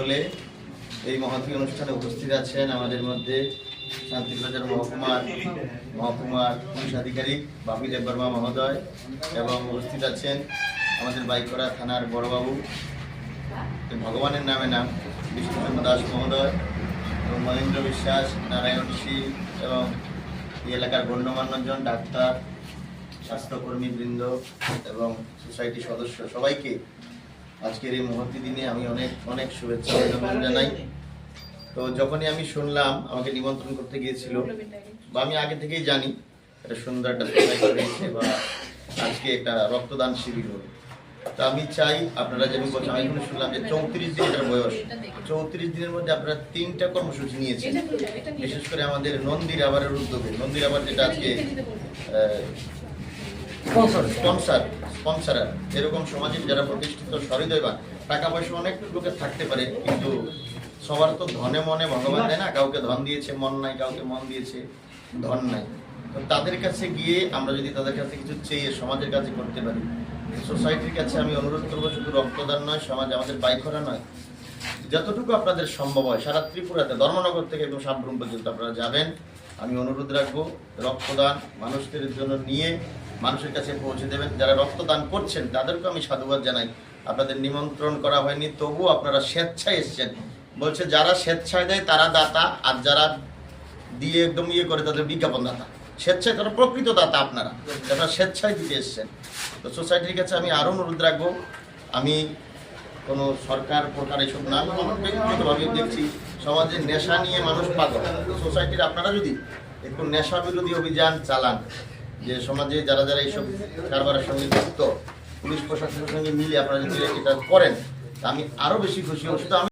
হলে এই মহতী অনুষ্ঠানে উপস্থিত আছেন আমাদের মধ্যে শান্তিবাজার মহকুমার পুলিশ আধিকারিক বাপি দেববর্মা মহোদয় এবং উপস্থিত আছেন আমাদের বাইকরা থানার বড়বাবু ভগবানের নামে নাম বিষ্ণুচন্দ্র দাস মহোদয় এবং মহেন্দ্র বিশ্বাস, নারায়ণ সিং এবং এই এলাকার গণ্যমান্যজন, ডাক্তার, স্বাস্থ্যকর্মী বৃন্দ এবং সোসাইটি সদস্য সবাইকে আজকের এই মহতী দিনে আমি অনেক অনেক শুভেচ্ছা অভিনন্দন জানাই। তো যখনই আমি শুনলাম আমাকে নিমন্ত্রণ করতে গিয়েছিল, বা আমি আগে থেকেই জানি এটা সুন্দর একটা সোসাইটি রয়েছে বা আজকে একটা রক্তদান শিবির হবে, তা আমি চাই আপনারা যে আমি বলছি, আমি এখন শুনলাম যে 34 দিন এটার বয়স, 34 দিনের মধ্যে আপনারা 3টা কর্মসূচি নিয়েছেন। বিশেষ করে আমাদের নন্দীর আবারের উদ্যোগে, নন্দীর আবার যেটা আজকে স্পন্সর এরকম সমাজের যারা প্রতিষ্ঠিত সহৃদয়বান, টাকা পয়সা অনেক লোকের থাকতে পারে, কিন্তু সবার তো ধনে মনে ভগবান দেয় না। কাউকে ধন দিয়েছে মন নাই, কাউকে মন দিয়েছে ধন নাই। তো তাদের কাছে গিয়ে আমরা যদি তাদের কাছে কিছু চেয়ে সমাজের কাছে করতে পারি, সোসাইটির কাছে আমি অনুরোধ করবো, শুধু রক্তদান নয়, সমাজ আমাদের বাইকরা নয়, যতটুকু আপনাদের সম্ভব হয় সারা ত্রিপুরাতে ধর্মনগর থেকে একদম সাবরুম পর্যন্ত আপনারা যাবেন। আমি অনুরোধ রাখবো রক্তদান মানুষদের জন্য নিয়ে মানুষের কাছে পৌঁছে দেবেন। যারা রক্তদান করছেন তাদেরকে আমি সাধুবাদ জানাই। আপনাদের নিমন্ত্রণ করা হয়নি, তবু আপনারা স্বেচ্ছায় এসছেন। বলছে যারা স্বেচ্ছায় দেয় তারা দাতা, আর যারা দিয়ে একদম করে তাদের বিজ্ঞাপন দাতা। স্বেচ্ছায় তারা প্রকৃত দাতা, আপনারা স্বেচ্ছায় দিতে এসছেন। তো সোসাইটির কাছে আমি আরও অনুরোধ রাখবো, আমি কোনো সরকার প্রকার এসব না, ব্যক্তিগতভাবে দেখছি সমাজে নেশা নিয়ে মানুষ পাগল। সোসাইটির আপনারা যদি একটু নেশা বিরোধী অভিযান চালান, যে সমাজে যারা যারা এইসব কারবারের সঙ্গে যুক্ত, পুলিশ প্রশাসনের সঙ্গে মিলে আপনারা যদি এটা করেন, আমি আরও বেশি খুশি হব।